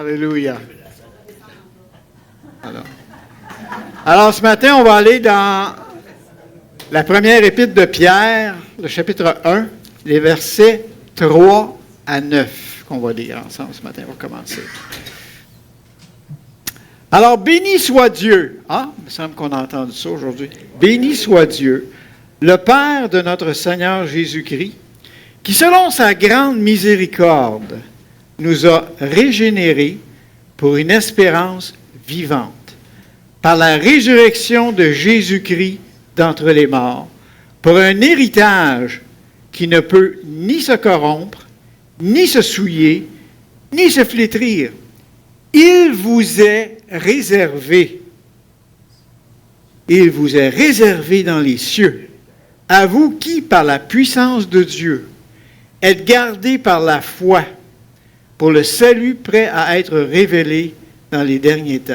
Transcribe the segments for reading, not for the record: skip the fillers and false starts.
Alléluia. Alors, ce matin, on va aller dans la première épître de Pierre, le chapitre 1, les versets 3 à 9, qu'on va lire ensemble ce matin. On va commencer. Alors, béni soit Dieu. Ah, il me semble qu'on a entendu ça aujourd'hui. Béni soit Dieu, le Père de notre Seigneur Jésus-Christ, qui, selon sa grande miséricorde, nous a régénérés pour une espérance vivante, par la résurrection de Jésus-Christ d'entre les morts, pour un héritage qui ne peut ni se corrompre, ni se souiller, ni se flétrir. Il vous est réservé. Il vous est réservé dans les cieux. À vous qui, par la puissance de Dieu, êtes gardés par la foi pour le salut prêt à être révélé dans les derniers temps.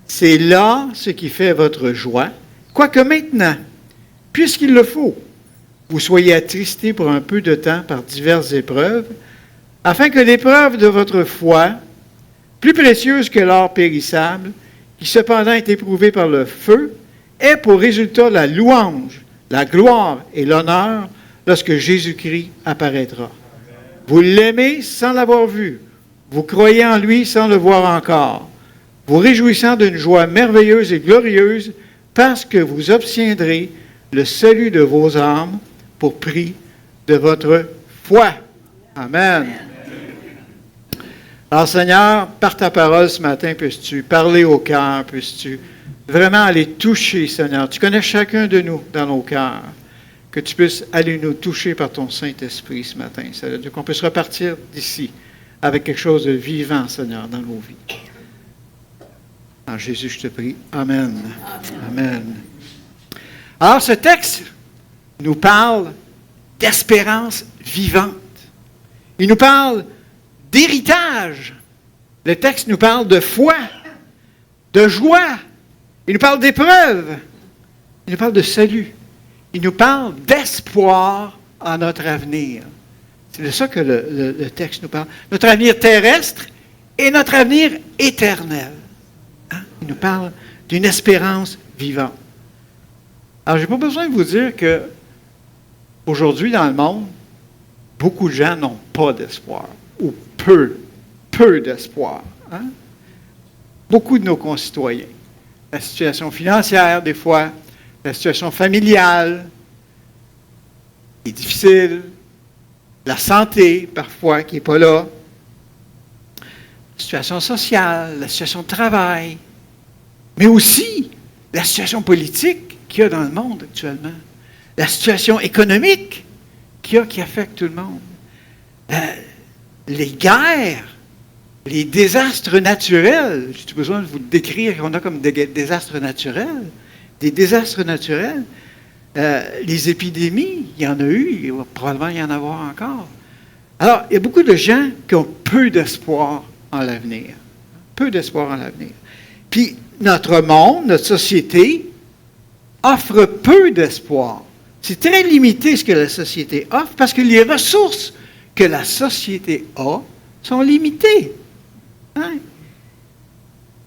C'est là ce qui fait votre joie, quoique maintenant, puisqu'il le faut, vous soyez attristés pour un peu de temps par diverses épreuves, afin que l'épreuve de votre foi, plus précieuse que l'or périssable, qui cependant est éprouvée par le feu, ait pour résultat la louange, la gloire et l'honneur lorsque Jésus-Christ apparaîtra. Vous l'aimez sans l'avoir vu, vous croyez en lui sans le voir encore, vous réjouissant d'une joie merveilleuse et glorieuse, parce que vous obtiendrez le salut de vos âmes pour prix de votre foi. Amen. Alors, Seigneur, par ta parole ce matin, puisses-tu parler au cœur, puisses-tu vraiment aller toucher, Seigneur. Tu connais chacun de nous dans nos cœurs. Que tu puisses aller nous toucher par ton Saint-Esprit ce matin, Seigneur. Qu'on puisse repartir d'ici avec quelque chose de vivant, Seigneur, dans nos vies. En Jésus, je te prie. Amen. Amen. Alors, ce texte nous parle d'espérance vivante. Il nous parle d'héritage. Le texte nous parle de foi, de joie. Il nous parle d'épreuve. Il nous parle de salut. Il nous parle d'espoir en notre avenir. C'est de ça que le texte nous parle. Notre avenir terrestre et notre avenir éternel. Hein? Il nous parle d'une espérance vivante. Alors, je n'ai pas besoin de vous dire que aujourd'hui, dans le monde, beaucoup de gens n'ont pas d'espoir, ou peu d'espoir. Hein? Beaucoup de nos concitoyens. La situation financière, des fois, la situation familiale est difficile, la santé, parfois, qui n'est pas là, la situation sociale, la situation de travail, mais aussi la situation politique qu'il y a dans le monde actuellement, la situation économique qui affecte tout le monde, les guerres, les désastres naturels. J'ai besoin de vous décrire qu'on a comme des désastres naturels. Des désastres naturels. Les épidémies, il y en a eu, il va probablement y en avoir encore. Alors, il y a beaucoup de gens qui ont peu d'espoir en l'avenir. Peu d'espoir en l'avenir. Puis, notre monde, notre société, offre peu d'espoir. C'est très limité ce que la société offre parce que les ressources que la société a sont limitées. Hein?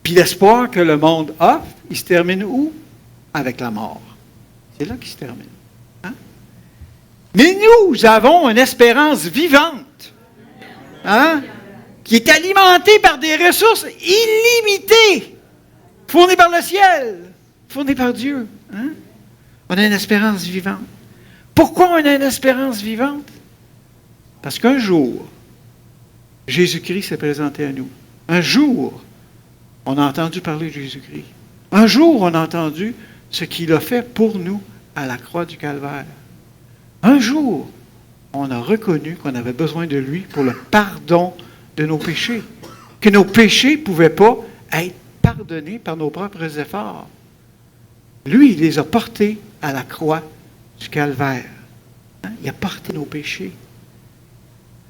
Puis l'espoir que le monde offre, il se termine où? Avec la mort. C'est là qu'il se termine. Hein? Mais nous avons une espérance vivante, hein? Qui est alimentée par des ressources illimitées, fournies par le ciel, fournies par Dieu. Hein? On a une espérance vivante. Pourquoi on a une espérance vivante? Parce qu'un jour, Jésus-Christ s'est présenté à nous. Un jour, on a entendu parler de Jésus-Christ. Un jour, on a entendu ce qu'il a fait pour nous à la croix du Calvaire. Un jour, on a reconnu qu'on avait besoin de lui pour le pardon de nos péchés. Que nos péchés ne pouvaient pas être pardonnés par nos propres efforts. Lui, il les a portés à la croix du Calvaire. Hein? Il a porté nos péchés.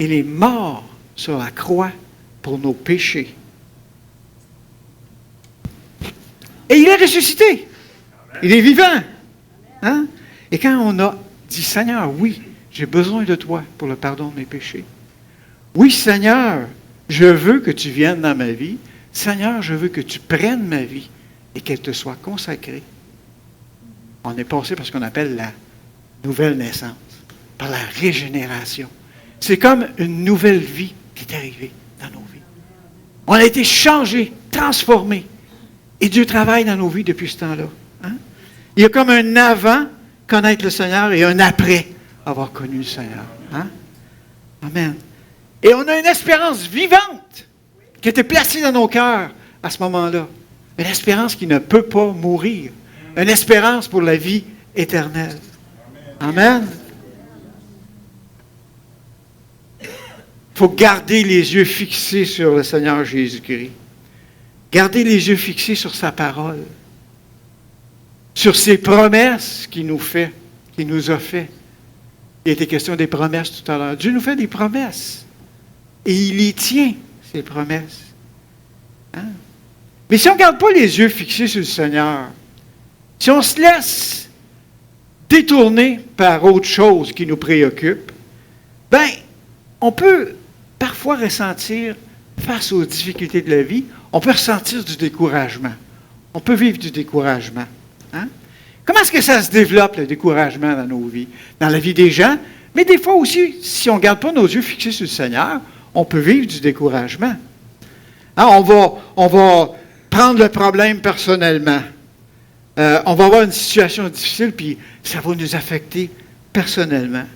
Il est mort sur la croix pour nos péchés. Et il est ressuscité. Il est vivant. Hein? Et quand on a dit, Seigneur, oui, j'ai besoin de toi pour le pardon de mes péchés. Oui, Seigneur, Je veux que tu viennes dans ma vie. Seigneur, je veux que tu prennes ma vie et qu'elle te soit consacrée. On est passé par ce qu'on appelle la nouvelle naissance, par la régénération. C'est comme une nouvelle vie qui est arrivée dans nos vies. On a été changés, transformés. Et Dieu travaille dans nos vies depuis ce temps-là. Hein? Il y a comme un avant connaître le Seigneur et un après avoir connu le Seigneur. Hein? Amen. Et on a une espérance vivante qui a été placée dans nos cœurs à ce moment-là. Une espérance qui ne peut pas mourir. Une espérance pour la vie éternelle. Amen. Il faut garder les yeux fixés sur le Seigneur Jésus-Christ. Garder les yeux fixés sur sa parole. Sur ses promesses qu'il nous fait, qu'il nous a fait. Il était question des promesses tout à l'heure. Dieu nous fait des promesses. Et il y tient, ces promesses. Hein? Mais si on ne garde pas les yeux fixés sur le Seigneur, si on se laisse détourner par autre chose qui nous préoccupe, bien, on peut parfois ressentir, face aux difficultés de la vie, on peut ressentir du découragement. On peut vivre du découragement. Hein? Comment est-ce que ça se développe, le découragement dans nos vies? Dans la vie des gens, mais des fois aussi, si on ne garde pas nos yeux fixés sur le Seigneur, on peut vivre du découragement. Hein, on va prendre le problème personnellement. On va avoir une situation difficile, puis ça va nous affecter personnellement.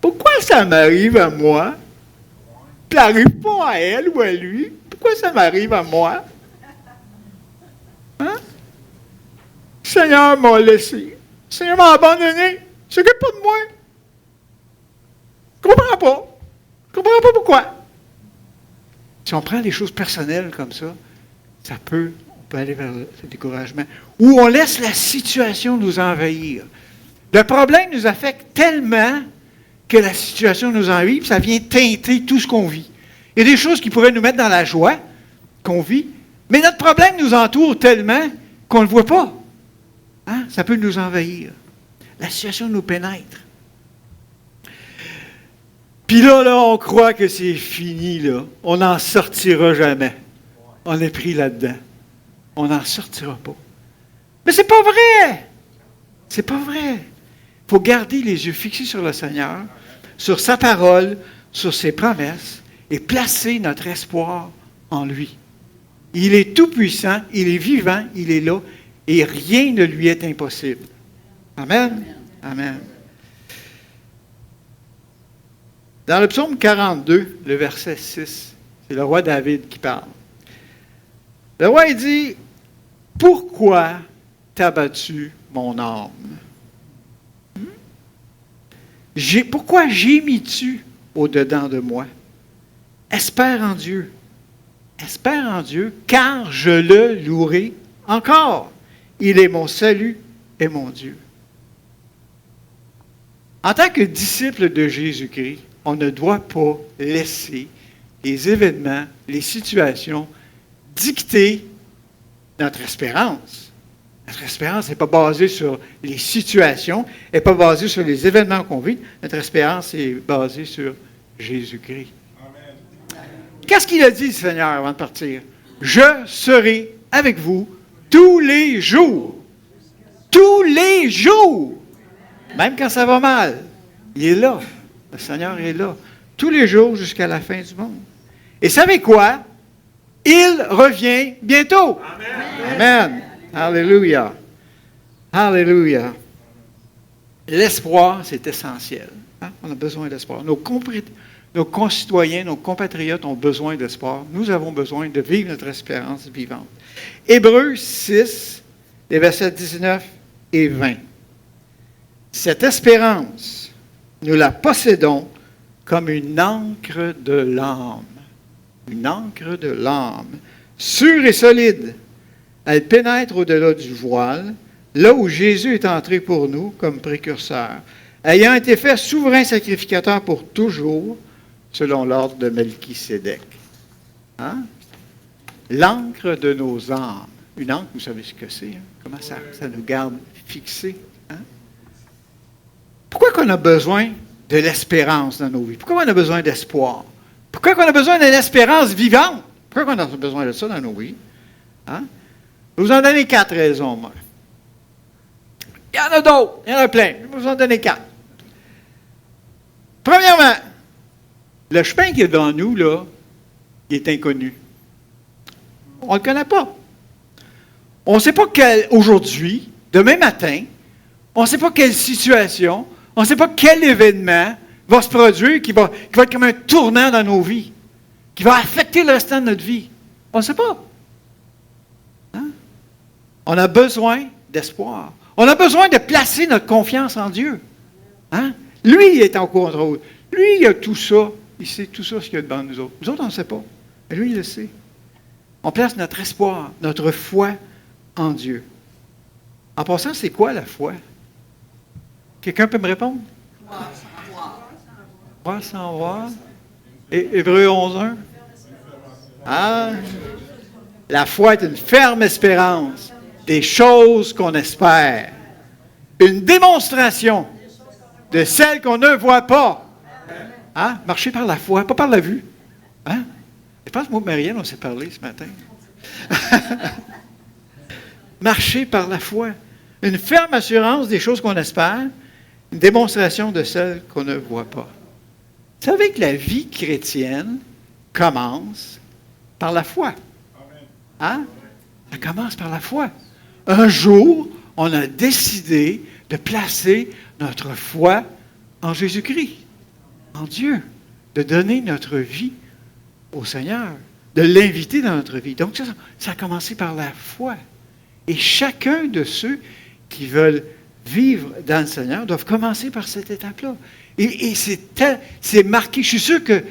Pourquoi ça m'arrive à moi? Ça n'arrive pas à elle ou à lui. Pourquoi ça m'arrive à moi? Hein? Le Seigneur m'a laissé. Le Seigneur m'a abandonné. Il ne s'occupe pas de moi. Je ne comprends pas. Je ne comprends pas pourquoi. Si on prend les choses personnelles comme ça, on peut aller vers le découragement. Ou on laisse la situation nous envahir. Le problème nous affecte tellement que la situation nous envahit, ça vient teinter tout ce qu'on vit. Il y a des choses qui pourraient nous mettre dans la joie qu'on vit, mais notre problème nous entoure tellement qu'on ne le voit pas. Hein? Ça peut nous envahir. La situation nous pénètre. Puis là, on croit que c'est fini, là. On n'en sortira jamais. On est pris là-dedans. On n'en sortira pas. Mais c'est pas vrai! C'est pas vrai. Il faut garder les yeux fixés sur le Seigneur, sur sa parole, sur ses promesses, et placer notre espoir en lui. Il est tout-puissant, il est vivant, il est là, et rien ne lui est impossible. Amen. Amen. Dans le psaume 42, le verset 6, c'est le roi David qui parle. Le roi il dit, « Pourquoi t'as battu mon âme? Pourquoi gémis-tu au-dedans de moi? Espère en Dieu. Espère en Dieu, car je le louerai encore. Il est mon salut et mon Dieu. » En tant que disciple de Jésus-Christ, on ne doit pas laisser les événements, les situations dicter notre espérance. Notre espérance n'est pas basée sur les situations, elle n'est pas basée sur les événements qu'on vit. Notre espérance est basée sur Jésus-Christ. Amen. Qu'est-ce qu'il a dit, le Seigneur, avant de partir? « Je serai avec vous tous les jours. » Tous les jours! Même quand ça va mal, il est là. Le Seigneur est là. Tous les jours jusqu'à la fin du monde. Et savez quoi? Il revient bientôt. Amen. Amen. Alléluia. Alléluia. L'espoir, c'est essentiel. Hein? On a besoin d'espoir. Nos concitoyens, nos compatriotes ont besoin d'espoir. Nous avons besoin de vivre notre espérance vivante. Hébreux 6, les versets 19 et 20. Cette espérance, nous la possédons comme une encre de l'âme. Une encre de l'âme, sûre et solide. Elle pénètre au-delà du voile, là où Jésus est entré pour nous comme précurseur, ayant été fait souverain sacrificateur pour toujours, selon l'ordre de Melchisédek. Hein? L'encre de nos âmes. Une encre, vous savez ce que c'est? Hein? Comment ça nous garde fixés? Hein? Pourquoi qu'on a besoin de l'espérance dans nos vies? Pourquoi on a besoin d'espoir? Pourquoi on a besoin d'une espérance vivante? Pourquoi on a besoin de ça dans nos vies? Hein? Je vais vous en donner 4 raisons, moi. Il y en a d'autres, il y en a plein. Je vais vous en donner 4. Premièrement, le chemin qui est devant nous, là, il est inconnu. On ne le connaît pas. On ne sait pas aujourd'hui, demain matin, on ne sait pas quelle situation, on ne sait pas quel événement va se produire qui va être comme un tournant dans nos vies, qui va affecter le restant de notre vie. On ne sait pas. Hein? On a besoin d'espoir. On a besoin de placer notre confiance en Dieu. Hein? Lui, il est en contrôle. Lui, il a tout ça. Il sait tout ça, ce qu'il y a devant nous autres. Nous autres, on ne sait pas. Mais lui, il le sait. On place notre espoir, notre foi en Dieu. En passant, c'est quoi la foi? Quelqu'un peut me répondre? Croire sans voir. Hébreux 11.1. Ah, la foi est une ferme espérance des choses qu'on espère. Une démonstration de celles qu'on ne voit pas. Hein? Marcher par la foi, pas par la vue. Hein? Je pense que moi et Marianne, on s'est parlé ce matin. Marcher par la foi. Une ferme assurance des choses qu'on espère, une démonstration de celles qu'on ne voit pas. Vous savez que la vie chrétienne commence par la foi. Hein? Ça commence par la foi. Un jour, on a décidé de placer notre foi en Jésus-Christ, en Dieu, de donner notre vie au Seigneur, de l'inviter dans notre vie. Donc, ça a commencé par la foi. Et chacun de ceux qui veulent vivre dans le Seigneur doivent commencer par cette étape-là. Et c'est marqué. Je suis sûr que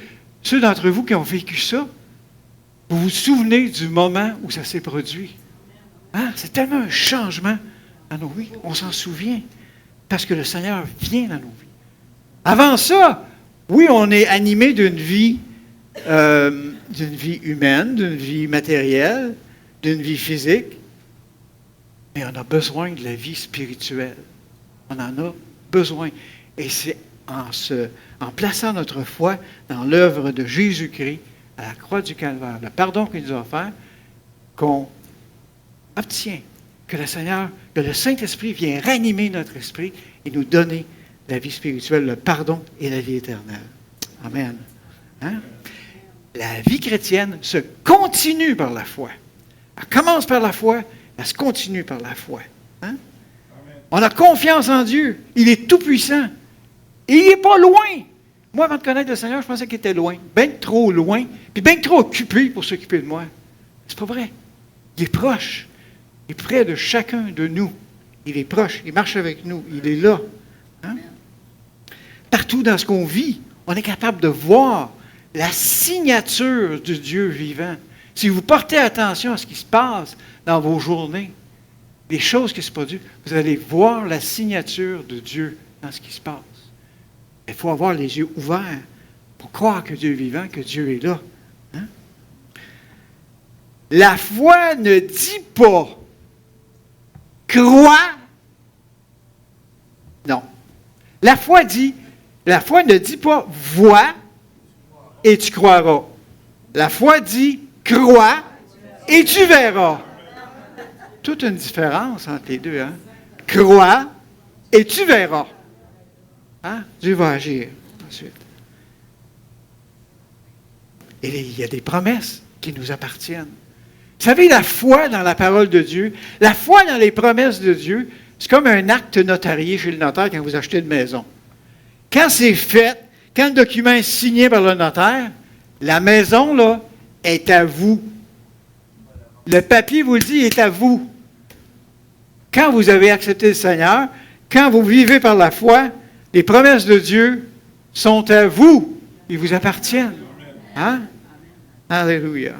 ceux d'entre vous qui ont vécu ça, vous vous souvenez du moment où ça s'est produit. Hein? C'est tellement un changement dans nos vies. On s'en souvient parce que le Seigneur vient dans nos vies. Avant ça, oui, on est animé d'une vie humaine, d'une vie matérielle, d'une vie physique, mais on a besoin de la vie spirituelle. On en a besoin. Et c'est en plaçant notre foi dans l'œuvre de Jésus-Christ à la croix du Calvaire, le pardon qu'il nous a offert, qu'on obtient, que le Seigneur, que le Saint-Esprit vient ranimer notre esprit et nous donner la vie spirituelle, le pardon et la vie éternelle. Amen. Hein? La vie chrétienne se continue par la foi. Elle commence par la foi, elle se continue par la foi. Hein? On a confiance en Dieu. Il est tout-puissant. Et il n'est pas loin. Moi, avant de connaître le Seigneur, je pensais qu'il était loin. Bien trop loin. Puis bien trop occupé pour s'occuper de moi. C'est pas vrai. Il est proche. Il est près de chacun de nous. Il est proche. Il marche avec nous. Il est là. Hein? Partout dans ce qu'on vit, on est capable de voir la signature du Dieu vivant. Si vous portez attention à ce qui se passe dans vos journées, les choses qui se produisent, vous allez voir la signature de Dieu dans ce qui se passe. Il faut avoir les yeux ouverts pour croire que Dieu est vivant, que Dieu est là. Hein? La foi ne dit pas crois. Non. La foi ne dit pas vois et tu croiras. La foi dit crois et tu verras. Toute une différence entre les deux. Hein? Crois et tu verras. Hein? Dieu va agir ensuite. Et il y a des promesses qui nous appartiennent. Vous savez, la foi dans la parole de Dieu, la foi dans les promesses de Dieu, c'est comme un acte notarié chez le notaire quand vous achetez une maison. Quand c'est fait, quand le document est signé par le notaire, la maison, là, est à vous. Le papier vous le dit, est à vous. Quand vous avez accepté le Seigneur, quand vous vivez par la foi, les promesses de Dieu sont à vous. Ils vous appartiennent. Hein? Alléluia.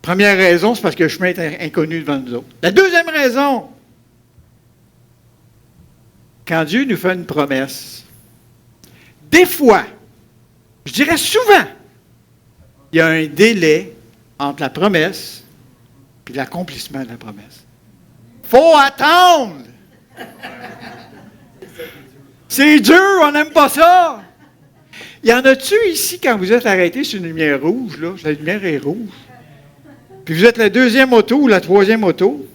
Première raison, c'est parce que le chemin est inconnu devant nous autres. La deuxième raison, quand Dieu nous fait une promesse, des fois, je dirais souvent, il y a un délai entre la promesse et l'accomplissement de la promesse. Il faut attendre. C'est dur, on n'aime pas ça. y en a-tu ici, quand vous êtes arrêté sur une lumière rouge, là, la lumière est rouge, puis vous êtes la deuxième auto ou la troisième auto,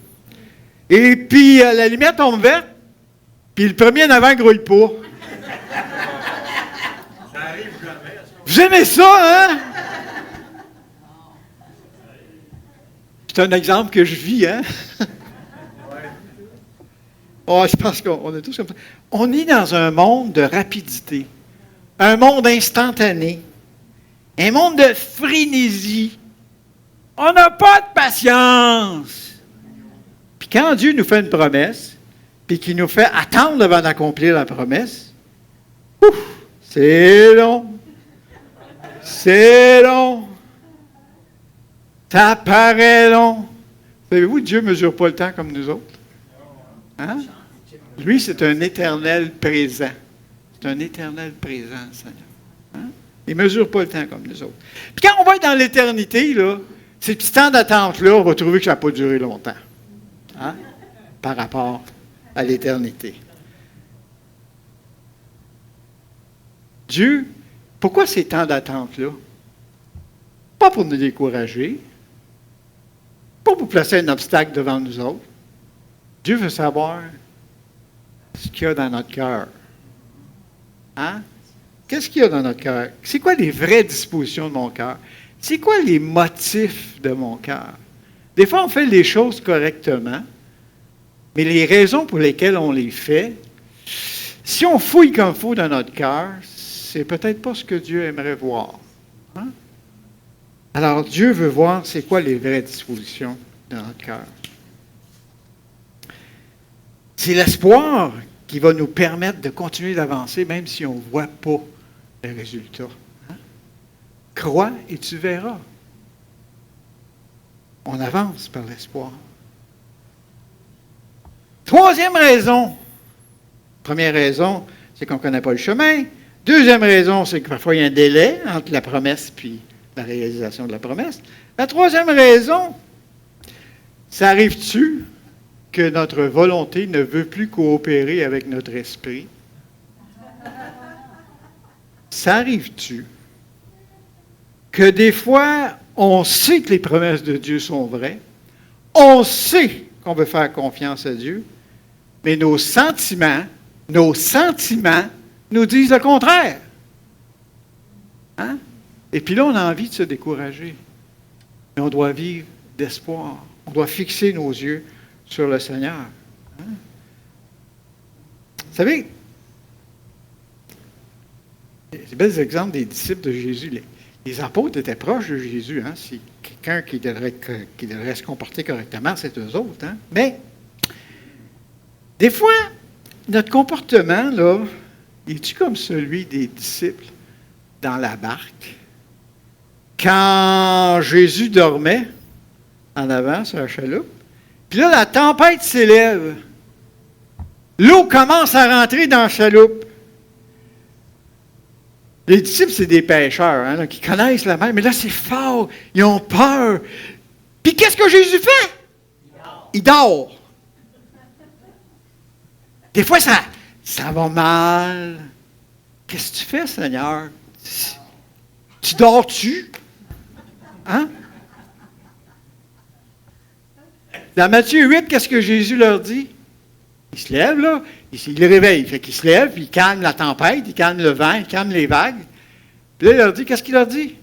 et puis la lumière tombe verte, puis le premier en avant ne grouille pas. Ça arrive jamais. Vous aimez ça, hein? C'est un exemple que je vis, hein? Oh, je pense qu'on est tous comme ça. On est dans un monde de rapidité, un monde instantané, un monde de frénésie. On n'a pas de patience. Puis quand Dieu nous fait une promesse, puis qu'il nous fait attendre avant d'accomplir la promesse, ouf, c'est long. C'est long. Ça paraît long. Savez-vous, Dieu ne mesure pas le temps comme nous autres. Hein? Lui, c'est un éternel présent. C'est un éternel présent, Seigneur. Hein? Il ne mesure pas le temps comme nous autres. Puis quand on va être dans l'éternité, là, ces petits temps d'attente-là, on va trouver que ça n'a pas duré longtemps. Hein? Par rapport à l'éternité. Dieu, pourquoi ces temps d'attente-là? Pas pour nous décourager, pas pour placer un obstacle devant nous autres. Dieu veut savoir ce qu'il y a dans notre cœur. Hein? Qu'est-ce qu'il y a dans notre cœur? C'est quoi les vraies dispositions de mon cœur? C'est quoi les motifs de mon cœur? Des fois, on fait les choses correctement, mais les raisons pour lesquelles on les fait, si on fouille comme il faut dans notre cœur, c'est peut-être pas ce que Dieu aimerait voir. Hein? Alors, Dieu veut voir c'est quoi les vraies dispositions de notre cœur. C'est l'espoir qui va nous permettre de continuer d'avancer, même si on ne voit pas les résultats. Hein? Crois et tu verras. On avance par l'espoir. Troisième raison. Première raison, c'est qu'on ne connaît pas le chemin. Deuxième raison, c'est que parfois il y a un délai entre la promesse et la réalisation de la promesse. La troisième raison, ça arrive-tu que notre volonté ne veut plus coopérer avec notre esprit? Ça arrive-tu que des fois, on sait que les promesses de Dieu sont vraies, on sait qu'on veut faire confiance à Dieu, mais nos sentiments nous disent le contraire. Hein? Et puis là, on a envie de se décourager. Mais on doit vivre d'espoir. On doit fixer nos yeux sur le Seigneur. Hein? Vous savez, c'est bel exemple des disciples de Jésus. Les apôtres étaient proches de Jésus. Hein? C'est quelqu'un qui devrait se comporter correctement, c'est eux autres. Hein? Mais, des fois, notre comportement, là, est-tu comme celui des disciples dans la barque? Quand Jésus dormait en avant sur la chaloupe, puis là, la tempête s'élève. L'eau commence à rentrer dans la chaloupe. Les disciples, c'est des pêcheurs, hein, qui connaissent la mer, mais là, c'est fort. Ils ont peur. Puis qu'est-ce que Jésus fait? Il dort. Des fois, ça va mal. Qu'est-ce que tu fais, Seigneur? Tu dors-tu? Hein? Dans Matthieu 8, qu'est-ce que Jésus leur dit? Il se lève, là. Il les réveille. Fait qu'il se lève, puis il calme la tempête, il calme le vent, il calme les vagues. Puis là, il leur dit, qu'est-ce qu'il leur dit?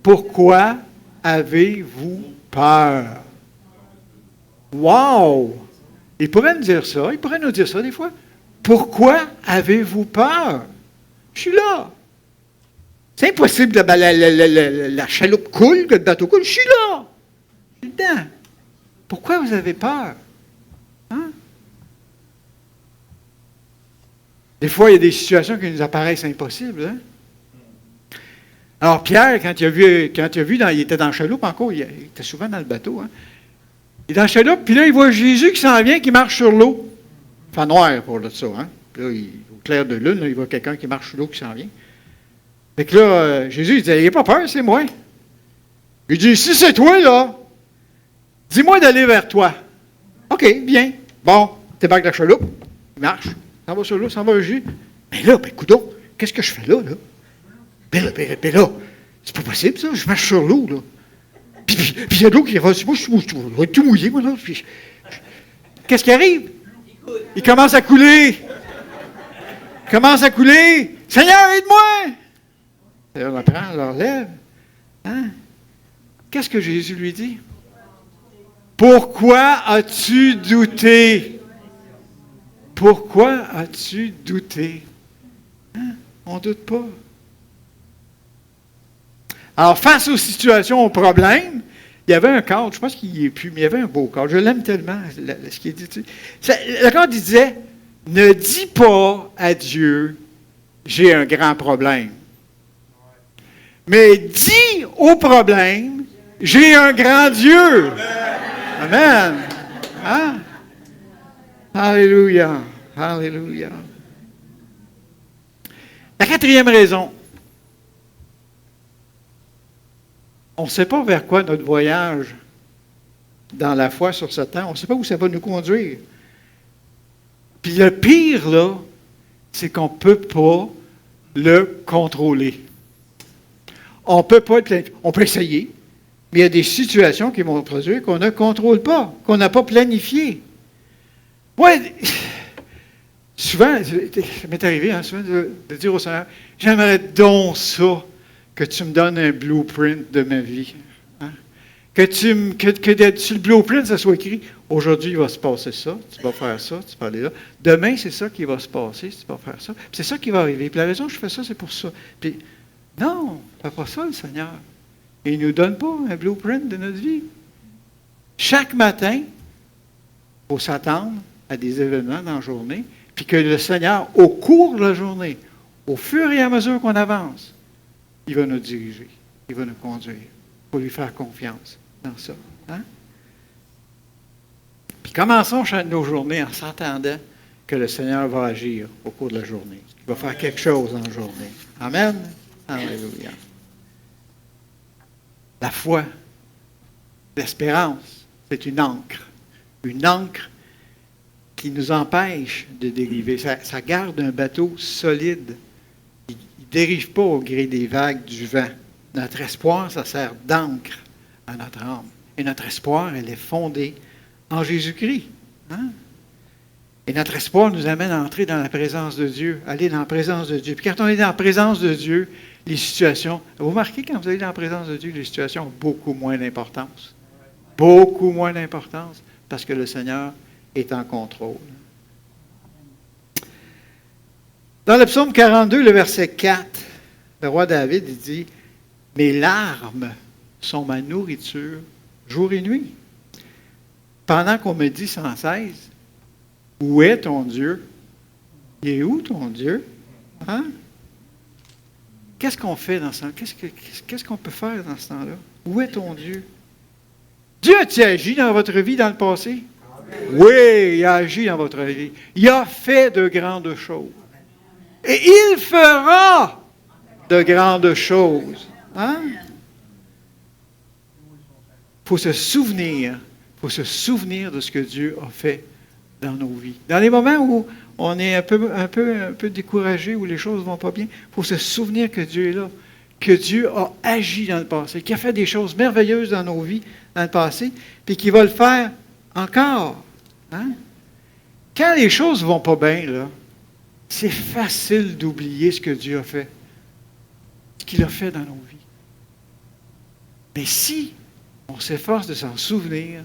Pourquoi avez-vous peur? Wow! Il pourrait nous dire ça. Il pourrait nous dire ça des fois. Pourquoi avez-vous peur? Je suis là. C'est impossible que la chaloupe coule, que le bateau coule. Je suis là. Je suis dedans. Pourquoi vous avez peur? Hein? Des fois, il y a des situations qui nous apparaissent impossibles. Hein? Alors, Pierre, quand il a vu, il était dans la chaloupe encore, il était souvent dans le bateau. Hein? Il est dans la chaloupe, puis là, il voit Jésus qui s'en vient, qui marche sur l'eau. Il fait noir pour ça. Hein? Puis là, au clair de lune, là, il voit quelqu'un qui marche sur l'eau qui s'en vient. Fait que là, Jésus, il dit, n'ayez pas peur, c'est moi. Il dit, si c'est toi, là, dis-moi d'aller vers toi. OK, bien. Bon, débarque de la chaloupe, il marche, s'en va sur l'eau, s'en va au jus. Mais là, ben, coudonc, qu'est-ce que je fais là? Puis là, c'est pas possible, ça. Je marche sur l'eau, là. Puis il y a de l'eau qui revient. Moi, je vais tout mouiller, moi, là. Qu'est-ce qui arrive? Il commence à couler. Il commence à couler. Seigneur, aide-moi! Et on apprend, on leur lève. Hein? Qu'est-ce que Jésus lui dit? Pourquoi as-tu douté? Pourquoi as-tu douté? Hein? On ne doute pas. Alors, face aux situations, aux problèmes, il y avait un cadre, je pense qu'il n'y est plus, mais il y avait un beau cadre. Je l'aime tellement, ce qui est dit. Le cadre disait, ne dis pas à Dieu, j'ai un grand problème. Mais dis au problème, j'ai un grand Dieu. Amen. Hein? Alléluia. Alléluia. La quatrième raison. On ne sait pas vers quoi notre voyage dans la foi sur ce temps, on ne sait pas où ça va nous conduire. Puis le pire, là, c'est qu'on ne peut pas le contrôler. On peut pas on peut essayer, mais il y a des situations qui vont produire qu'on ne contrôle pas, qu'on n'a pas planifié. Moi, souvent, ça m'est arrivé souvent de dire au Seigneur, j'aimerais donc ça, que tu me donnes un blueprint de ma vie. Hein? Que sur le blueprint, ça soit écrit, aujourd'hui, il va se passer ça, tu vas faire ça, tu vas aller là. Demain, c'est ça qui va se passer, tu vas faire ça. Puis c'est ça qui va arriver. Puis la raison que je fais ça, c'est pour ça. Puis, non, il ne fait pas ça, le Seigneur. Il ne nous donne pas un blueprint de notre vie. Chaque matin, il faut s'attendre à des événements dans la journée, puis que le Seigneur, au cours de la journée, au fur et à mesure qu'on avance, il va nous diriger, il va nous conduire. Il faut lui faire confiance dans ça. Hein? Puis commençons nos journées en s'attendant que le Seigneur va agir au cours de la journée. Il va faire quelque chose dans la journée. Amen. Alléluia. La foi, l'espérance, c'est une ancre. Une ancre qui nous empêche de dériver. Ça garde un bateau solide. Il ne dérive pas au gré des vagues du vent. Notre espoir, ça sert d'ancre à notre âme. Et notre espoir, elle est fondée en Jésus-Christ. Hein? Et notre espoir nous amène à entrer dans la présence de Dieu, aller dans la présence de Dieu. Puis quand on est dans la présence de Dieu, les situations, vous remarquez quand vous allez dans la présence de Dieu, les situations ont beaucoup moins d'importance. Beaucoup moins d'importance parce que le Seigneur est en contrôle. Dans le psaume 42, le verset 4, le roi David il dit « Mes larmes sont ma nourriture jour et nuit. Pendant qu'on me dit sans cesse, où est ton Dieu? Il est où ton Dieu? Hein? Qu'est-ce qu'on fait dans ce temps? Qu'est-ce qu'on peut faire dans ce temps-là? Où est ton Dieu? Dieu a-t-il agi dans votre vie dans le passé? Oui, il a agi dans votre vie. Il a fait de grandes choses. Et il fera de grandes choses. Hein? Il faut se souvenir de ce que Dieu a fait dans nos vies. Dans les moments où on est un peu découragé, où les choses ne vont pas bien, il faut se souvenir que Dieu est là, que Dieu a agi dans le passé, qu'il a fait des choses merveilleuses dans nos vies dans le passé, puis qu'il va le faire encore. Hein? Quand les choses ne vont pas bien, là, c'est facile d'oublier ce que Dieu a fait, ce qu'il a fait dans nos vies. Mais si on s'efforce de s'en souvenir,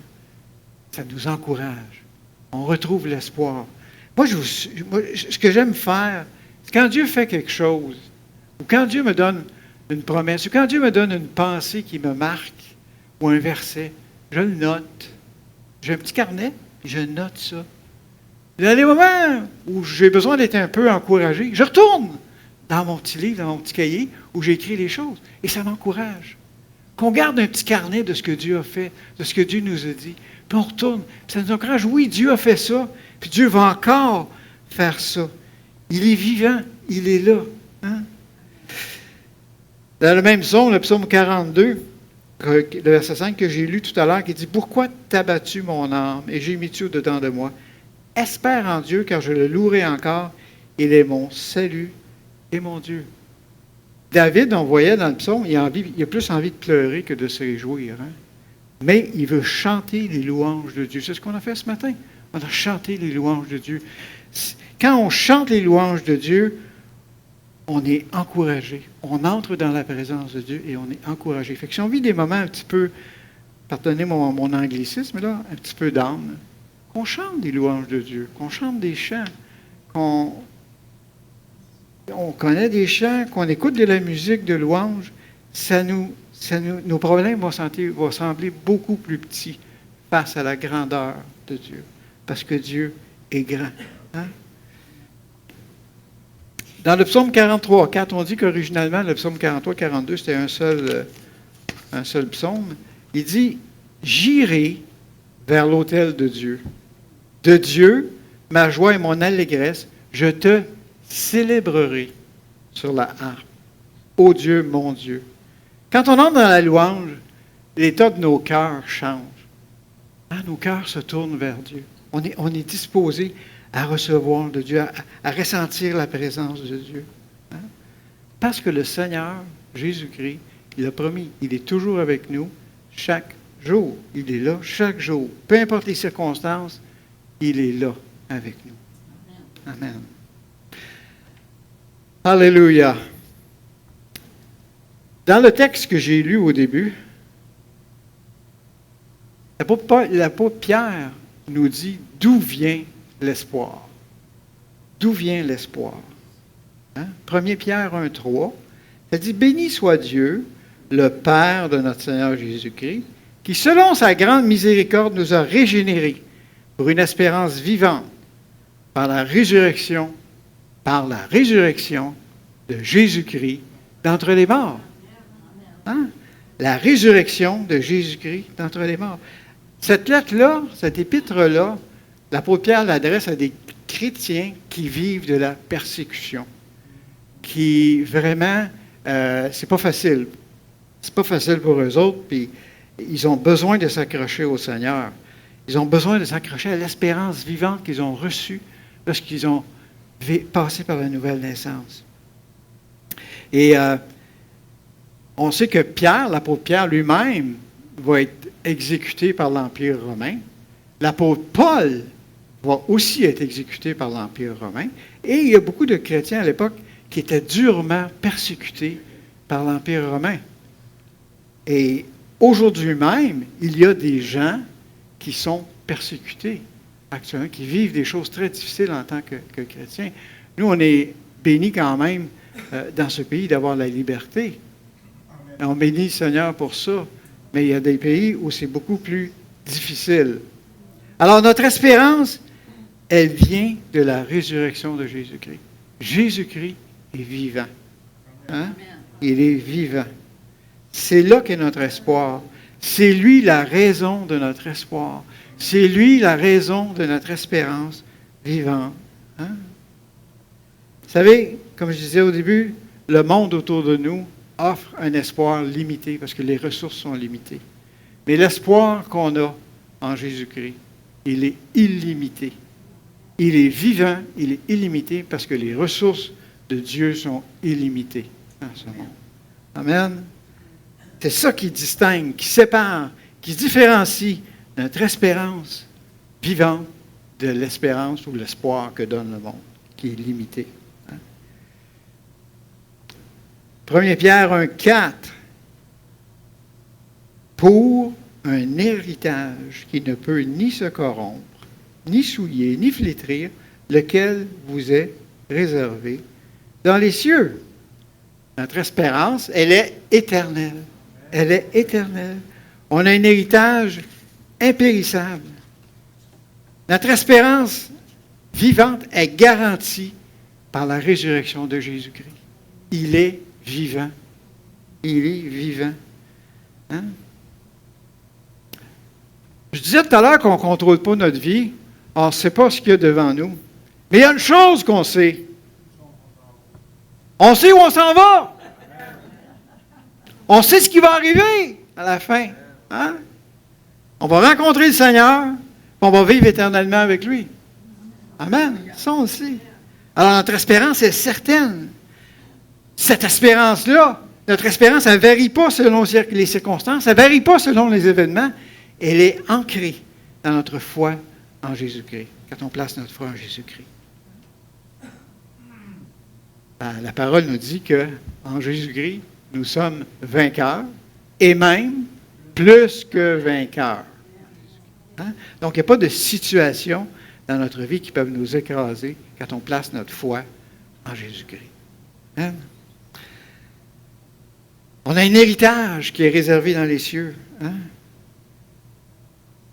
ça nous encourage. On retrouve l'espoir. Moi, ce que j'aime faire, c'est quand Dieu fait quelque chose, ou quand Dieu me donne une promesse, ou quand Dieu me donne une pensée qui me marque, ou un verset, je le note. J'ai un petit carnet, et je note ça. Dans les moments où j'ai besoin d'être un peu encouragé, je retourne dans mon petit livre, dans mon petit cahier, où j'ai écrit les choses. Et ça m'encourage. Qu'on garde un petit carnet de ce que Dieu a fait, de ce que Dieu nous a dit. Puis on retourne. Puis ça nous encourage. Oui, Dieu a fait ça. Puis Dieu va encore faire ça. Il est vivant. Il est là. Hein? Dans le même psaume, le psaume 42, le verset 5 que j'ai lu tout à l'heure, qui dit « Pourquoi t'as battu mon âme et j'ai mis tu au-dedans de moi? Espère en Dieu, car je le louerai encore. Il est mon salut et mon Dieu. » David, on voyait dans le psaume, il a plus envie de pleurer que de se réjouir. Hein? Mais il veut chanter les louanges de Dieu. C'est ce qu'on a fait ce matin. On a chanté les louanges de Dieu. Quand on chante les louanges de Dieu, on est encouragé. On entre dans la présence de Dieu et on est encouragé. Fait que si on vit des moments un petit peu, pardonnez mon anglicisme, là, un petit peu d'âme, qu'on chante des louanges de Dieu, qu'on chante des chants, qu'on connaît des chants, qu'on écoute de la musique de louange, nos problèmes vont sembler beaucoup plus petits face à la grandeur de Dieu. Parce que Dieu est grand. Hein? Dans le psaume 43, 4, on dit qu'originalement, le psaume 43, 42, c'était un seul psaume. Il dit « J'irai vers l'autel de Dieu. De Dieu, ma joie et mon allégresse, je te célébrerai sur la harpe. Ô Dieu, mon Dieu. » Quand on entre dans la louange, l'état de nos cœurs change. Hein, nos cœurs se tournent vers Dieu. On est disposé à recevoir de Dieu, à ressentir la présence de Dieu. Hein? Parce que le Seigneur, Jésus-Christ, il a promis, il est toujours avec nous chaque jour. Il est là chaque jour. Peu importe les circonstances, il est là avec nous. Amen. Alléluia. Dans le texte que j'ai lu au début, l'apôtre Pierre nous dit d'où vient l'espoir. D'où vient l'espoir? Hein? 1 Pierre 1,3, ça dit « Béni soit Dieu, le Père de notre Seigneur Jésus-Christ, qui, selon sa grande miséricorde, nous a régénérés pour une espérance vivante par la résurrection de Jésus-Christ d'entre les morts. » Hein? La résurrection de Jésus-Christ d'entre les morts. Cette lettre-là, cette épître-là, l'apôtre Pierre l'adresse à des chrétiens qui vivent de la persécution, qui vraiment, c'est pas facile. C'est pas facile pour eux autres, puis ils ont besoin de s'accrocher au Seigneur. Ils ont besoin de s'accrocher à l'espérance vivante qu'ils ont reçue lorsqu'ils ont passé par la nouvelle naissance. Et on sait que Pierre, l'apôtre Pierre lui-même, va être exécuté par l'Empire romain. L'apôtre Paul va aussi être exécuté par l'Empire romain. Et il y a beaucoup de chrétiens à l'époque qui étaient durement persécutés par l'Empire romain. Et aujourd'hui même, il y a des gens qui sont persécutés actuellement, qui vivent des choses très difficiles en tant que chrétiens. Nous, on est bénis quand même dans ce pays d'avoir la liberté. Et on bénit le Seigneur pour ça. Mais il y a des pays où c'est beaucoup plus difficile. Alors, notre espérance, elle vient de la résurrection de Jésus-Christ. Jésus-Christ est vivant. Hein? Il est vivant. C'est là qu'est notre espoir. C'est lui la raison de notre espoir. C'est lui la raison de notre espérance vivante. Hein? Vous savez, comme je disais au début, le monde autour de nous offre un espoir limité parce que les ressources sont limitées. Mais l'espoir qu'on a en Jésus-Christ, il est illimité. Il est vivant, il est illimité parce que les ressources de Dieu sont illimitées dans ce monde. Amen. C'est ça qui distingue, qui sépare, qui différencie notre espérance vivante de l'espérance ou l'espoir que donne le monde, qui est limité. 1 Pierre 1,4 pour un héritage qui ne peut ni se corrompre, ni souiller, ni flétrir, lequel vous est réservé dans les cieux. Notre espérance, elle est éternelle. Elle est éternelle. On a un héritage impérissable. Notre espérance vivante est garantie par la résurrection de Jésus-Christ. Il est vivant. Il est vivant. Hein? Je disais tout à l'heure qu'on ne contrôle pas notre vie. On ne sait pas ce qu'il y a devant nous. Mais il y a une chose qu'on sait. On sait où on s'en va. On sait ce qui va arriver à la fin. Hein? On va rencontrer le Seigneur, puis on va vivre éternellement avec lui. Amen. Ça, on le sait. Alors, notre espérance est certaine. cette espérance-là, notre espérance, elle ne varie pas selon les circonstances, elle ne varie pas selon les événements. Elle est ancrée dans notre foi en Jésus-Christ, quand on place notre foi en Jésus-Christ. La parole nous dit qu'en Jésus-Christ, nous sommes vainqueurs et même plus que vainqueurs. Hein? Donc, il n'y a pas de situation dans notre vie qui peuvent nous écraser quand on place notre foi en Jésus-Christ. Hein? On a un héritage qui est réservé dans les cieux. Hein?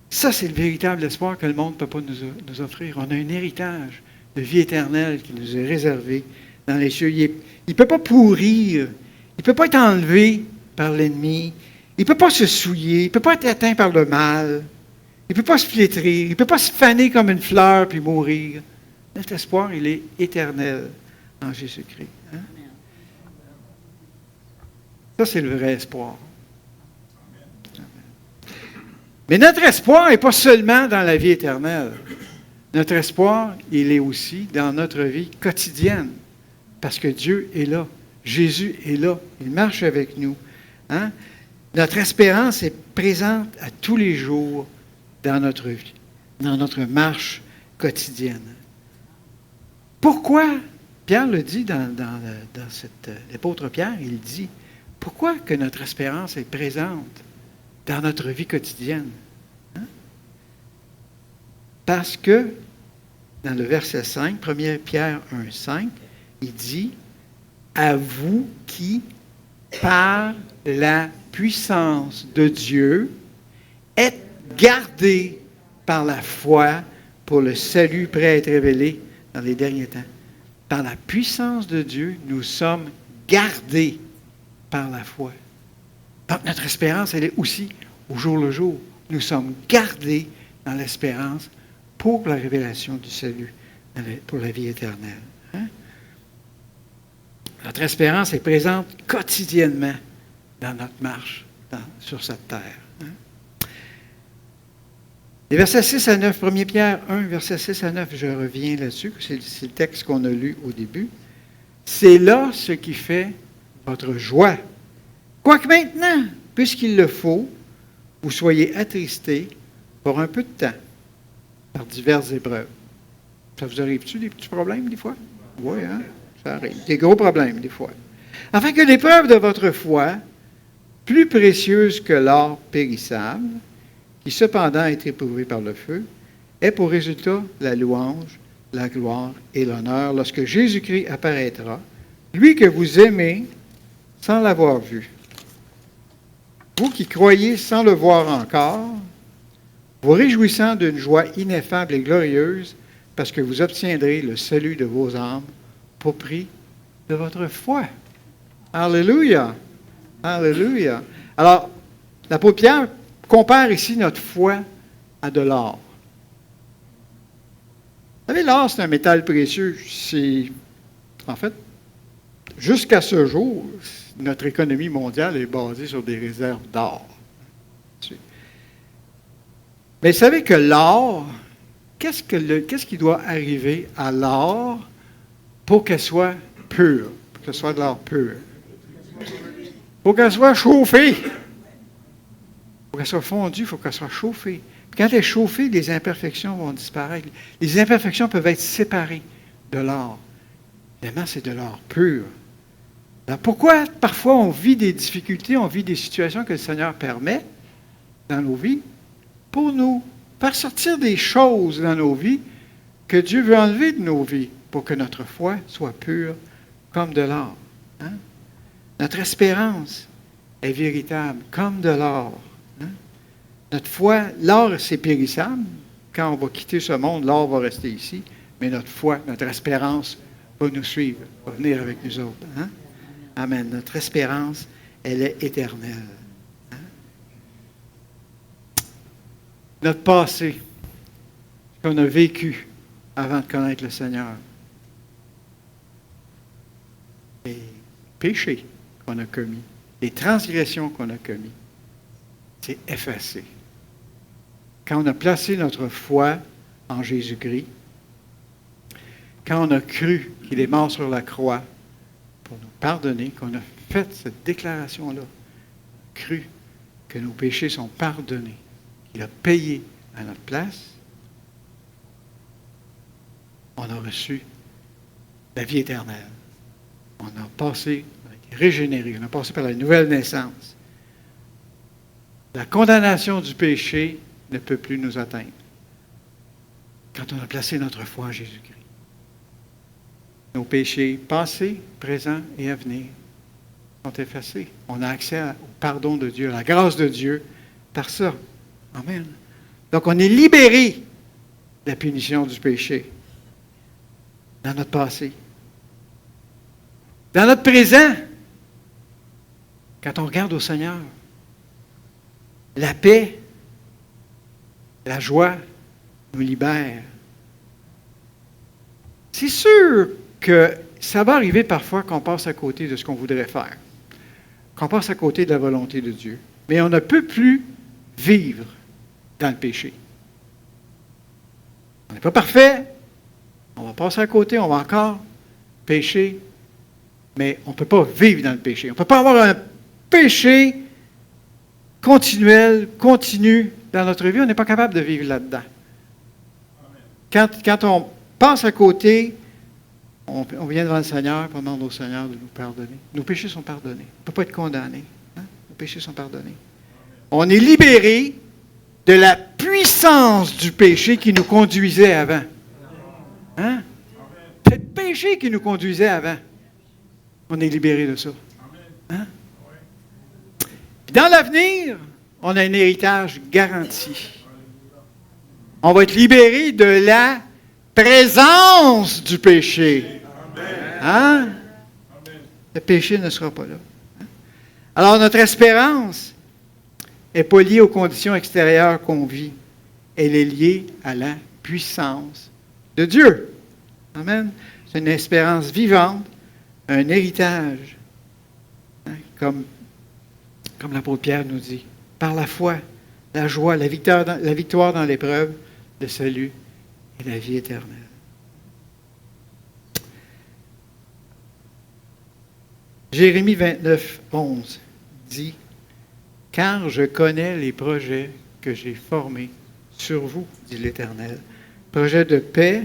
Ça, c'est le véritable espoir que le monde ne peut pas nous offrir. On a un héritage de vie éternelle qui nous est réservé dans les cieux. Il ne peut pas pourrir. Il ne peut pas être enlevé par l'ennemi. Il ne peut pas se souiller. Il ne peut pas être atteint par le mal. Il ne peut pas se flétrir. Il ne peut pas se faner comme une fleur puis mourir. Notre espoir, il est éternel en Jésus-Christ. Hein? Ça, c'est le vrai espoir. Mais notre espoir n'est pas seulement dans la vie éternelle. Notre espoir, il est aussi dans notre vie quotidienne. Parce que Dieu est là. Jésus est là. Il marche avec nous. Hein? Notre espérance est présente à tous les jours dans notre vie, dans notre marche quotidienne. Pourquoi? Pierre le dit dans l'apôtre Pierre, il dit, pourquoi que notre espérance est présente dans notre vie quotidienne? Hein? Parce que, dans le verset 5, 1 Pierre 1, 5, il dit, à vous qui, par la puissance de Dieu, êtes gardés par la foi pour le salut prêt à être révélé dans les derniers temps. Par la puissance de Dieu, nous sommes gardés par la foi. Donc, notre espérance, elle est aussi au jour le jour. Nous sommes gardés dans l'espérance pour la révélation du salut, pour la vie éternelle. Hein? Notre espérance est présente quotidiennement dans notre marche sur cette terre. Hein? Les versets 6 à 9, 1 Pierre 1, versets 6 à 9, je reviens là-dessus, c'est le texte qu'on a lu au début. C'est là ce qui fait votre joie. Quoique maintenant, puisqu'il le faut, vous soyez attristés pour un peu de temps par diverses épreuves. Ça vous arrive-tu des petits problèmes des fois? Oui, hein? Ça arrive. Des gros problèmes des fois. Afin que l'épreuve de votre foi, plus précieuse que l'or périssable, qui cependant est éprouvé par le feu, ait pour résultat la louange, la gloire et l'honneur lorsque Jésus-Christ apparaîtra, lui que vous aimez sans l'avoir vu. Vous qui croyez sans le voir encore, vous réjouissant d'une joie ineffable et glorieuse, parce que vous obtiendrez le salut de vos âmes pour prix de votre foi. Alléluia! Alléluia! Alors, l'apôtre Pierre compare ici notre foi à de l'or. Vous savez, l'or, c'est un métal précieux. En fait, jusqu'à ce jour, notre économie mondiale est basée sur des réserves d'or. Mais vous savez que l'or, qu'est-ce qui doit arriver à l'or pour qu'elle soit pure, pour que ce soit de l'or pur? Pour qu'elle soit chauffée. Pour qu'elle soit fondue, il faut qu'elle soit chauffée. Quand elle est chauffée, les imperfections vont disparaître. Les imperfections peuvent être séparées de l'or. Évidemment, c'est de l'or pur. Alors pourquoi parfois on vit des difficultés, on vit des situations que le Seigneur permet dans nos vies pour nous faire sortir des choses dans nos vies que Dieu veut enlever de nos vies pour que notre foi soit pure comme de l'or. Hein? Notre espérance est véritable comme de l'or. Hein? Notre foi, l'or c'est périssable. Quand on va quitter ce monde, l'or va rester ici. Mais notre foi, notre espérance va nous suivre, va venir avec nous autres. Hein? Amen. Notre espérance, elle est éternelle. Hein? Notre passé, ce qu'on a vécu avant de connaître le Seigneur, les péchés qu'on a commis, les transgressions qu'on a commis, c'est effacé. Quand on a placé notre foi en Jésus-Christ, quand on a cru qu'il est mort sur la croix pour nous pardonner, qu'on a fait cette déclaration-là, cru que nos péchés sont pardonnés, qu'il a payé à notre place, on a reçu la vie éternelle. On a passé, on a été régénéré, on a passé par la nouvelle naissance. La condamnation du péché ne peut plus nous atteindre quand on a placé notre foi en Jésus-Christ. Nos péchés passés, présents et à venir sont effacés. On a accès au pardon de Dieu, à la grâce de Dieu par ça. Amen. Donc on est libéré de la punition du péché dans notre passé. Dans notre présent, quand on regarde au Seigneur, la paix, la joie nous libèrent. C'est sûr que ça va arriver parfois qu'on passe à côté de ce qu'on voudrait faire, qu'on passe à côté de la volonté de Dieu. Mais on ne peut plus vivre dans le péché. On n'est pas parfait, on va passer à côté, on va encore pécher, mais on ne peut pas vivre dans le péché. On ne peut pas avoir un péché continuel, continu dans notre vie. On n'est pas capable de vivre là-dedans. Quand on passe à côté, on vient devant le Seigneur, on demande au Seigneur de nous pardonner. Nos péchés sont pardonnés. On ne peut pas être condamné. Hein? Nos péchés sont pardonnés. On est libéré de la puissance du péché qui nous conduisait avant. Hein? C'est le péché qui nous conduisait avant. On est libéré de ça. Hein? Dans l'avenir, on a un héritage garanti. On va être libéré de la présence du péché. Hein? Le péché ne sera pas là. Alors, notre espérance n'est pas liée aux conditions extérieures qu'on vit. Elle est liée à la puissance de Dieu. Amen. C'est une espérance vivante, un héritage, hein, comme l'apôtre Pierre nous dit, par la foi, la joie, la victoire dans l'épreuve, le salut et la vie éternelle. Jérémie 29, 11 dit, « Car je connais les projets que j'ai formés sur vous, dit l'Éternel, projets de paix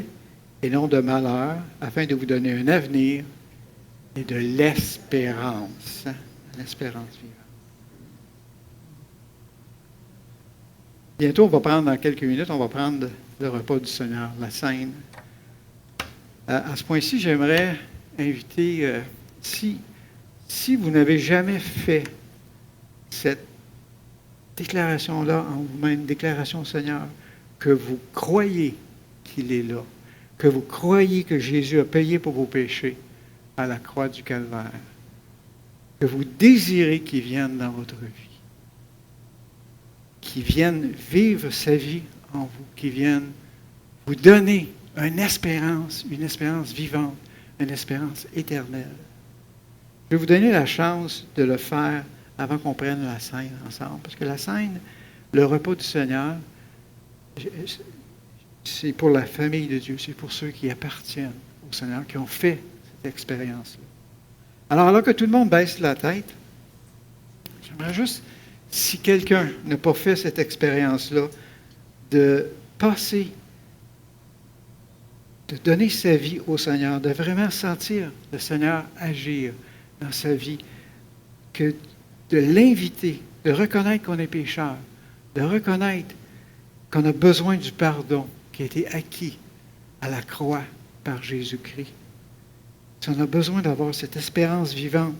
et non de malheur, afin de vous donner un avenir et de l'espérance. » L'espérance vivante. Bientôt, on va prendre, dans quelques minutes, on va prendre le repas du Seigneur, la scène. À ce point-ci, j'aimerais inviter, si vous n'avez jamais fait cette déclaration-là en vous-même, déclaration au Seigneur, que vous croyez qu'il est là, que vous croyez que Jésus a payé pour vos péchés à la croix du Calvaire, que vous désirez qu'il vienne dans votre vie, qu'il vienne vivre sa vie en vous, qu'il vienne vous donner une espérance vivante, une espérance éternelle. Je vais vous donner la chance de le faire avant qu'on prenne la scène ensemble, parce que la scène, le repas du Seigneur, c'est pour la famille de Dieu, c'est pour ceux qui appartiennent au Seigneur, qui ont fait cette expérience-là. Alors que tout le monde baisse la tête, j'aimerais juste, si quelqu'un n'a pas fait cette expérience-là, de passer, de donner sa vie au Seigneur, de vraiment sentir le Seigneur agir dans sa vie, que de l'inviter, de reconnaître qu'on est pécheur, de reconnaître qu'on a besoin du pardon qui a été acquis à la croix par Jésus-Christ. Si on a besoin d'avoir cette espérance vivante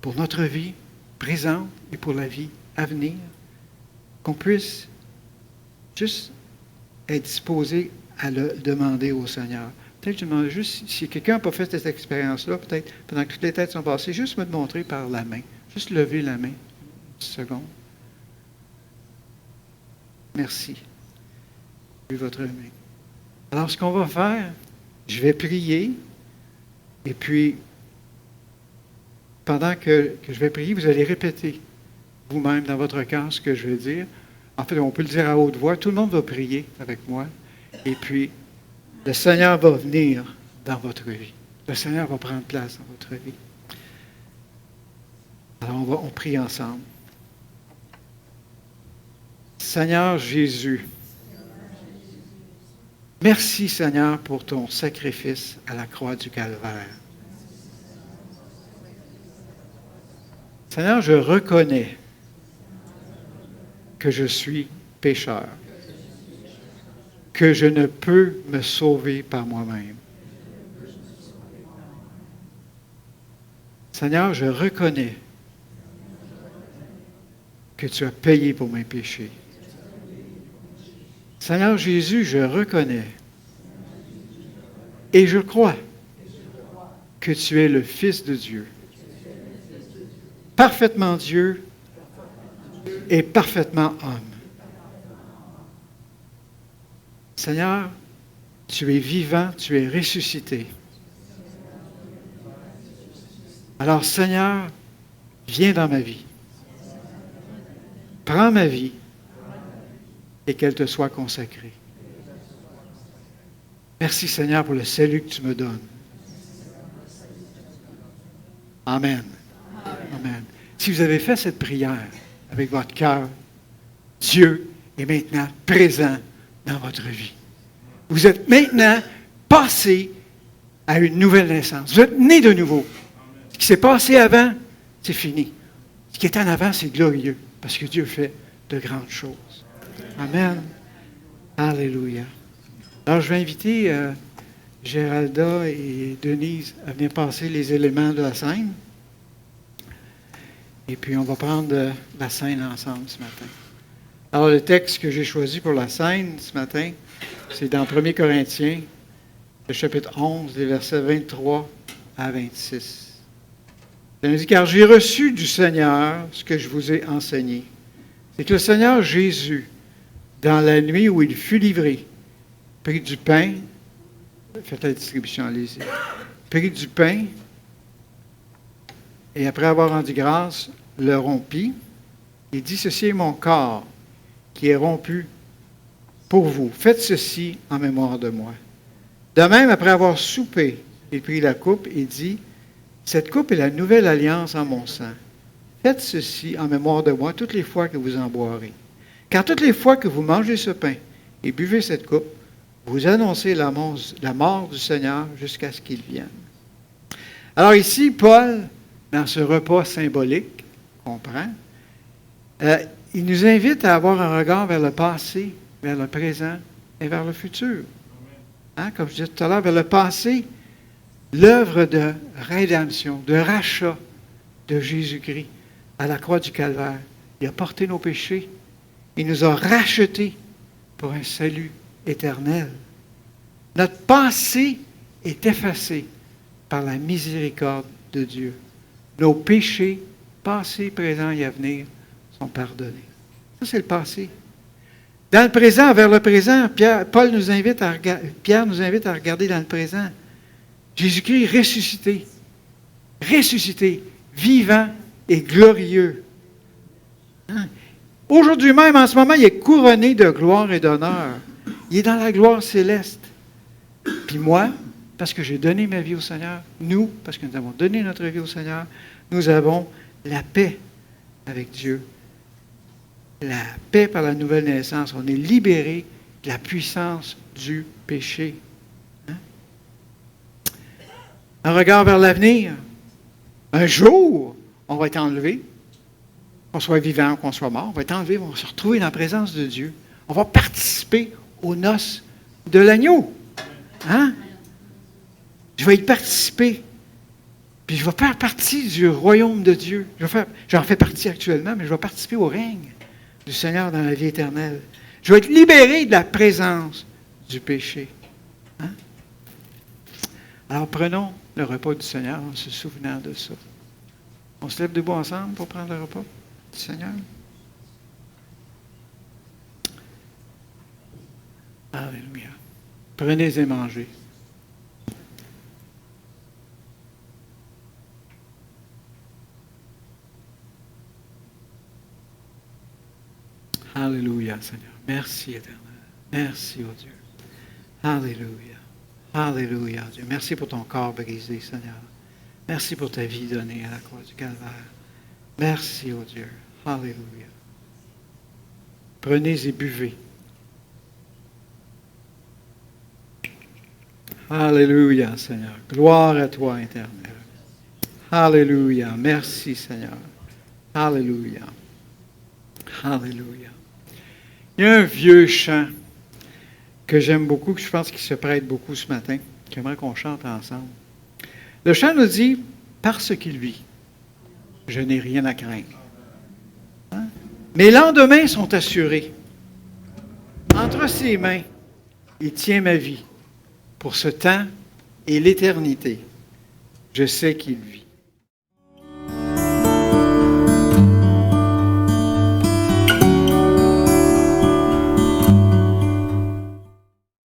pour notre vie présente et pour la vie à venir, qu'on puisse juste être disposé à le demander au Seigneur. Peut-être que je demande juste, si quelqu'un n'a pas fait cette expérience-là, peut-être pendant que toutes les têtes sont passées, juste me montrer par la main. Juste lever la main. Une petite seconde. Merci. Levez votre main. Alors, ce qu'on va faire, je vais prier, et puis, pendant que je vais prier, vous allez répéter vous-même dans votre cœur ce que je vais dire. En fait, on peut le dire à haute voix. Tout le monde va prier avec moi. Et puis, le Seigneur va venir dans votre vie. Le Seigneur va prendre place dans votre vie. Alors on prie ensemble. Seigneur Jésus, merci Seigneur pour ton sacrifice à la croix du Calvaire. Seigneur, je reconnais que je suis pécheur, que je ne peux me sauver par moi-même. Seigneur, je reconnais que tu as payé pour mes péchés. Seigneur Jésus, je reconnais et je crois que tu es le Fils de Dieu, parfaitement Dieu et parfaitement homme. Seigneur, tu es vivant, tu es ressuscité. Alors Seigneur, viens dans ma vie. Prends ma vie et qu'elle te soit consacrée. Merci Seigneur pour le salut que tu me donnes. Amen. Amen. Si vous avez fait cette prière avec votre cœur, Dieu est maintenant présent dans votre vie. Vous êtes maintenant passé à une nouvelle naissance. Vous êtes né de nouveau. Ce qui s'est passé avant, c'est fini. Ce qui est en avant, c'est glorieux, parce que Dieu fait de grandes choses. Amen. Alléluia. Alors, je vais inviter Géralda et Denise à venir passer les éléments de la scène. Et puis, on va prendre la scène ensemble ce matin. Alors, le texte que j'ai choisi pour la scène ce matin, c'est dans 1 Corinthiens, le chapitre 11, les versets 23 à 26. Ça nous dit, car j'ai reçu du Seigneur ce que je vous ai enseigné. C'est que le Seigneur Jésus, dans la nuit où il fut livré, prit du pain, faites la distribution, allez-y, prit du pain, et après avoir rendu grâce, le rompit, et dit, ceci est mon corps, qui est rompu pour vous. Faites ceci en mémoire de moi. De même, après avoir soupé, il prit la coupe et dit, cette coupe est la nouvelle alliance en mon sang. Faites ceci en mémoire de moi toutes les fois que vous en boirez. Car toutes les fois que vous mangez ce pain et buvez cette coupe, vous annoncez la mort du Seigneur jusqu'à ce qu'il vienne. Alors ici, Paul, dans ce repas symbolique, qu'on prend, il nous invite à avoir un regard vers le passé, vers le présent et vers le futur. Hein, comme je disais tout à l'heure, vers le passé, l'œuvre de rédemption, de rachat de Jésus-Christ à la croix du Calvaire. Il a porté nos péchés. Il nous a rachetés pour un salut éternel. Notre passé est effacé par la miséricorde de Dieu. Nos péchés, passés, présents et à venir, sont pardonnés. Ça, c'est le passé. Dans le présent, vers le présent, Pierre nous invite à regarder dans le présent. Jésus-Christ ressuscité, vivant et glorieux. Hein? Aujourd'hui même, en ce moment, il est couronné de gloire et d'honneur. Il est dans la gloire céleste. Puis moi, parce que j'ai donné ma vie au Seigneur, nous, parce que nous avons donné notre vie au Seigneur, nous avons la paix avec Dieu. La paix par la nouvelle naissance. On est libéré de la puissance du péché. Hein? Un regard vers l'avenir. Un jour, on va être enlevé, qu'on soit vivant ou qu'on soit mort, on va être enlevé, on va se retrouver dans la présence de Dieu. On va participer aux noces de l'agneau. Hein? Je vais y participer. Puis je vais faire partie du royaume de Dieu. J'en fais partie actuellement, mais je vais participer au règne du Seigneur dans la vie éternelle. Je vais être libéré de la présence du péché. Hein? Alors prenons le repas du Seigneur en se souvenant de ça. On se lève debout ensemble pour prendre le repas du Seigneur. Alléluia. Prenez et mangez. Alléluia, Seigneur. Merci, Éternel. Merci, oh Dieu. Alléluia. Alléluia, Dieu. Merci pour ton corps brisé, Seigneur. Merci pour ta vie donnée à la croix du Calvaire. Merci, oh Dieu. Alléluia. Prenez et buvez. Alléluia, Seigneur. Gloire à toi, éternel. Alléluia. Merci, Seigneur. Alléluia. Alléluia. Il y a un vieux chant que j'aime beaucoup, que je pense qu'il se prête beaucoup ce matin. J'aimerais qu'on chante ensemble. Le chant nous dit « Parce qu'il vit, je n'ai rien à craindre. Hein? Mes lendemains sont assurés. Entre ses mains, il tient ma vie. Pour ce temps et l'éternité, je sais qu'il vit.